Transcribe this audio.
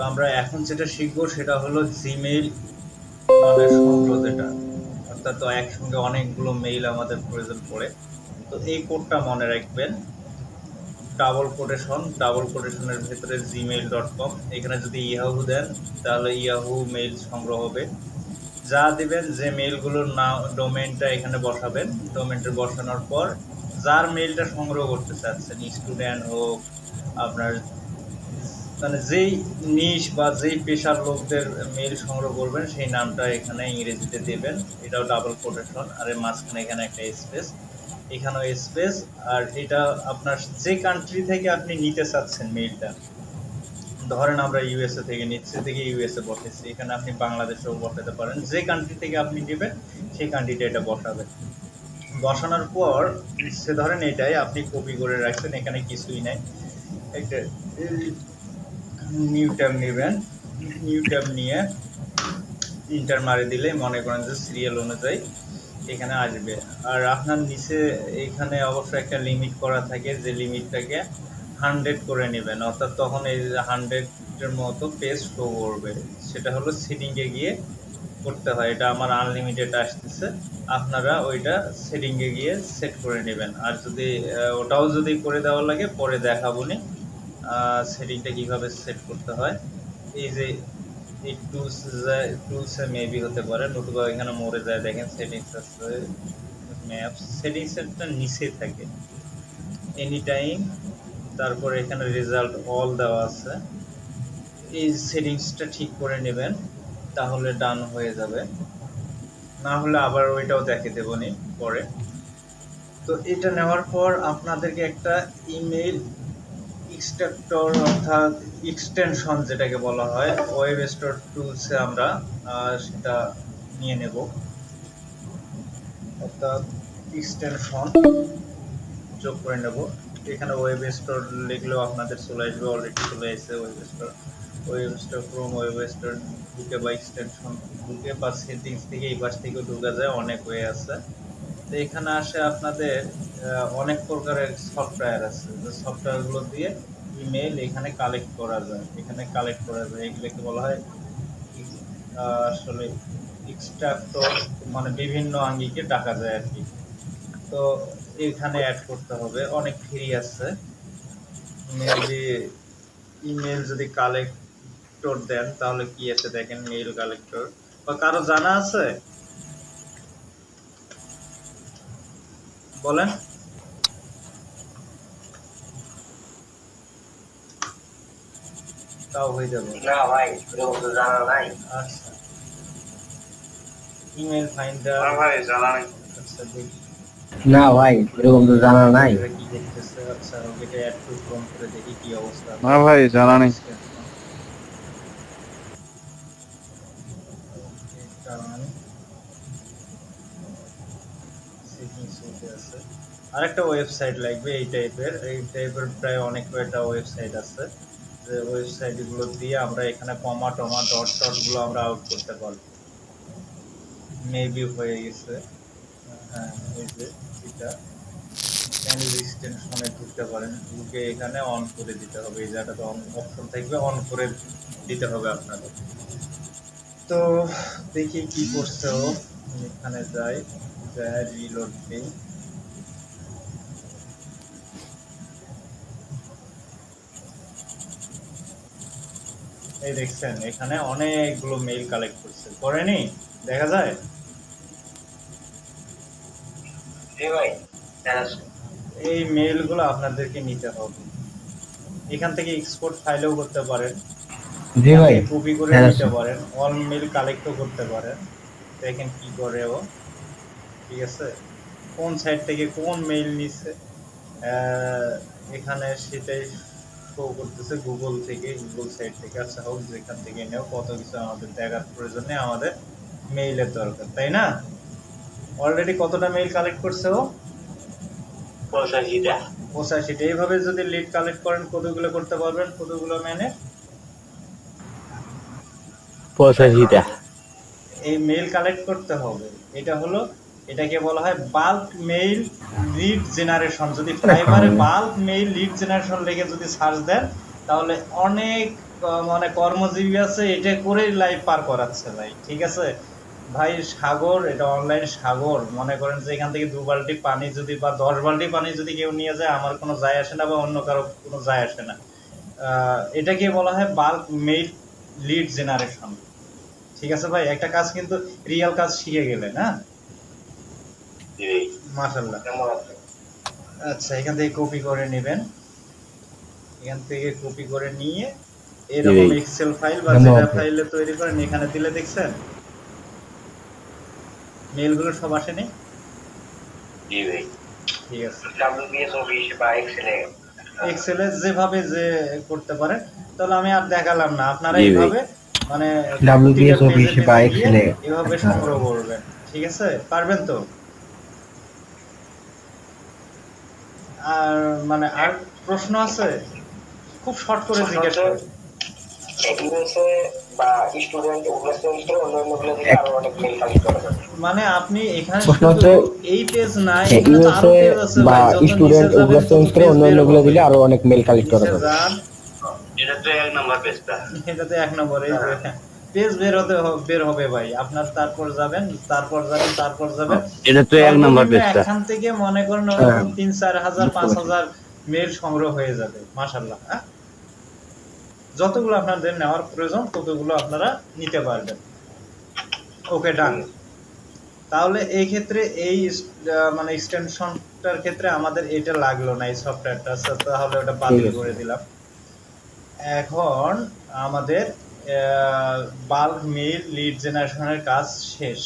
আমরা এখন যেটা শিখবো সেটা হলো জিমেইল মানে সংগ্রহ যেটা, অর্থাৎ তো একসঙ্গে অনেকগুলো মেইল আমাদের প্রয়োজন পড়ে। তো এই কোডটা মনে রাখবেন, ডাবল কোটেশনের ভেতরে gmail.com। এখানে যদি ইয়াহু দেন তাহলে ইয়াহু মেইল সংগ্রহ হবে। যা দিবেন, যে মেইলগুলোর নাম ডোমেইনটা এখানে বসাবেন, ডোমেইনটা বসানোর পর যার মেইলটা সংগ্রহ করতে চাচ্ছেন, স্টুডেন্ট হোক, আপনার মানে যেই নিশ বা যেই পেশার লোকদের মেইল সংগ্রহ করবেন সেই নামটা এখানে ইংরেজিতে দেবেন। এটাও ডাবল কোটেশন, আর এর মাঝখানে এখানে একটা স্পেস, এখানেও স্পেস। আর এটা আপনার যে কান্ট্রি থেকে আপনি নিতে চাচ্ছেন মেইলটা, ধরেন আমরা ইউএসএ থেকে নিচ্ছি, থেকে ইউএসএ বসাইছি, এখানে আপনি বাংলাদেশেও বসাতে পারেন। যে কান্ট্রি থেকে আপনি নেবেন সেই কান্ট্রিটা এটা বসাবেন। বসানোর পর সে ধরেন এটাই আপনি কপি করে রাখছেন, এখানে কিছুই নাই। একটা নিউ ট্যাব নেবেন, নিউ ট্যাব নিয়ে ইন্টার মারি দিলে মনে করেন যে সিরিয়াল অনুযায়ী এখানে আসবে। আর আপনার নিচে এখানে অবশ্য একটা লিমিট করা থাকে, যে লিমিটটাকে 100 করে নেবেন, অর্থাৎ তখন এই 100-এর মতো পেজ শো করবে। সেটা হলো সেটিংয়ে গিয়ে করতে হয়, এটা আমার আনলিমিটেড আসতেছে, আপনারা ওইটা সেটিংয়ে গিয়ে সেট করে নেবেন। আর যদি ওটাও যদি করে দেওয়া লাগে পরে দেখাবো নি সেটিংটা কিভাবে সেট করতে হয়। এই যে এই টুলসে মেবি হতে পারে, নতুবা এখানে মোড়ে যায় দেখেন সেটিংস আছে, ম্যাপস সেটিংসটা নিচে থাকে এনি টাইম। তারপরে এখানে রেজাল্ট অল দেওয়া আছে, এই সেটিংসটা ঠিক করে নেবেন, তাহলে ডান হয়ে যাবে। না হলে আবার ওইটাও দেখে দেবো নি পরে। তো এটা নেওয়ার পর আপনাদেরকে একটা ইমেল এক্সট্রাক্টর অর্থাৎ এক্সটেনশন যেটাকে বলা হয়, ওয়েব স্টোর টুলসে আমরা সেটা নিয়ে নেব, অর্থাৎ এক্সটেনশন যোগ করে নেব। এখানে ওয়েব স্টোর লিখলেও আপনাদের চলে আসবে, অলরেডি চলে আসছে web store Chrome web store ঢুকে বা এক্সটেনশন ঢুকে বা সেটিংস থেকে এই পাশ থেকে ঢুকা যায়, অনেক ওয়ে আছে। তো এখানে আসে আপনাদের অনেক প্রকারের সফটওয়্যার আছে, যে সফটওয়্যারগুলো দিয়ে ইমেল এখানে কালেক্ট করা যায়, এগুলোকে বলা হয় আসলে এক্সট্রাক্টর, মানে বিভিন্ন আঙ্গিকে ডাকা যায় আর কি। তো এখানে অ্যাড করতে হবে, অনেক ফ্রি আছে। মেবি ইমেল যদি কালেক্টর দেন তাহলে কি আছে দেখেন, মেইল কালেক্টর, বা কারো জানা আছে বলেন। তাও হয়ে যাবে না ভাই, এরকম তো জানা নাই। আচ্ছা, ইমেল ফাইন্ডার। না ভাই, জানা নাই। আচ্ছা দেখি না ভাই, এরকম তো জানা নাই। এরা কি দেখতেছে। আচ্ছা ওকে অ্যাড টু ক্রোম করে দেখি কি অবস্থা। না ভাই, জানা নেই। আরেকটা ওয়েবসাইট লাগবে এই টাইপের প্রায় অনেক কয়টা ওয়েবসাইট আছে, যে ওয়েবসাইট গুলো দিয়ে আমরা এখানে কমা টমা ডট টট গুলো আমরা আউট করতে পারবো। মেবি হয়ে গেছে, হ্যাঁ এই যে এটা চ্যানেল এক্সটেনশনে ঢুকতে পারেন, ঢুকে এখানে অন করে দিতে হবে, এই জায়গাটা অন অপশন থাকবে, অন করে দিতে হবে আপনাদের। তো দেখি কি করছে ও, এখানে যাই, রিলোড দিই। এই দেখছেন এখানে অনেকগুলো মেইল কালেক্ট করছে, করেনি দেখা যায়। ভাই, এই মেইলগুলো আপনাদেরকে নিতে হবে, এখান থেকে এক্সপোর্ট ফাইলও করতে পারেন, জি এখান ভাই, থেকে কপি করে নিতে পারেন, অল মেইল কালেক্টও করতে পারেন। দেখেন কি করে ও, ঠিক আছে, কোন সাইট থেকে কোন মেইল নিচ্ছে এখানে সেটাই শো করতেছে, গুগল সাইট থেকে। আচ্ছা হোক, যেখান থেকে নেও, কত কিছু আমাদের দেখার প্রয়োজন নেই, আমাদের মেইলের দরকার, তাই না? অলরেডি কতটা মেইল কালেক্ট করছে ও? 85টা। 85টা। এইভাবে যদি লিড কালেক্ট করেন কতগুলো করতে পারবেন, কতগুলো মানে 85টা। এই মেইল কালেক্ট করতে হবে। এটা হলো, এটাকে বলা হয় বাল্ক মেইল লিড জেনারেশন। যদি ফাইবারে বাল্ক মেইল লিড জেনারেশন লিখে যদি সার্চ দেন তাহলে অনেক মানে কর্মজীবী আছে, এটা করেই লাইফ পার করাচ্ছে ভাই, ঠিক আছে ভাই। সাগর, এটা অনলাইন সাগর, মনে করেন যে এখান থেকে 2 বালতি পানি যদি বা 10 বালতি পানি যদি কেউ নিয়ে যায়, আমার কোনো যায় আসে না বা অন্য কারো কোনো যায় আসে না। এটাকে বলা হয় বাল্ক মেইল লিড জেনারেশন, ঠিক আছে ভাই। একটা কাজ কিন্তু রিয়েল কাজ শিখে গেলেন, হ্যাঁ, জি ভাই মাশাআল্লাহ। কেমন আছেন? আচ্ছা, এখান থেকে কপি করে নেবেন, এখান থেকে কপি করে নিয়ে এরকম জি। এক্সেল ফাইল বা ধন্যবাদ যেটা ভাই। ফাইলে তৈরি করেন এখানে দিলে দেখছেন মেলগুলো সব আসেনি? জি ভাই ঠিক আছে, WPS অফিস বা এক্সেলে এক্সেলে যেভাবে যে করতে পারেন, তাহলে আমি আর দেখালাম না, আপনারা জি ভাই। এইভাবে মানে WPS প্রতিটা অফিস পেজে বা পেজে গিয়ে এক্সেলে এভাবে সংগ্রহ করবেন, ঠিক আছে, পারবেন তো? আর মানে আর প্রশ্ন আছে? খুব শর্ট করে জিজ্ঞেস করেন। ইউএসএ বা স্টুডেন্ট ওগুলো সেমিস্টার অন্যান্য গুলো দিলে আরো অনেক মেল কালেক্ট করা যাবে। মানে আপনি এখানে প্রশ্ন শুধু হচ্ছে এই পেজ না, এখানে তো আরো ইউএসএ পেজ আছে বা ভাই, যত নিচে স্টুডেন্ট যাবেন ওগুলো তত সেমিস্টারে পেজ অন্য বের অন্যগুলো হবে। দিলে আরো অনেক মেল কালেক্ট করা নিচে যাবে। যান, এটা তো 1 নাম্বার পেজটা। এটা তো 1 নম্বর, এই যে পেজ বের হবে ভাই, আপনার তারপর যাবেন, তারপর যাবেন, এটা তো 1 নাম্বার সর্বনিম্ন পেজটা। একখান থেকে মনে করেন হ্যাঁ, ওরকম 3-4 হাজার বুঝতে 5 পারছি। হাজার মেল সংগ্রহ হয়ে যাবে, মাশাআল্লাহ। হ্যাঁ, যতগুলো আপনাদের নেওয়ার প্রয়োজন ততগুলো আপনারা নিতে পারবেন। ওকে, ডান। তাহলে এই ক্ষেত্রে এই মানে এক্সটেনশনটার ক্ষেত্রে আমাদের এটা লাগলো না, এই সফটওয়্যারটা, তাহলে ওটা বাতিল ঠিক আছে। করে দিলাম। এখন আমাদের বাল্ক মেইল লিড জেনারেশনের কাজ শেষ।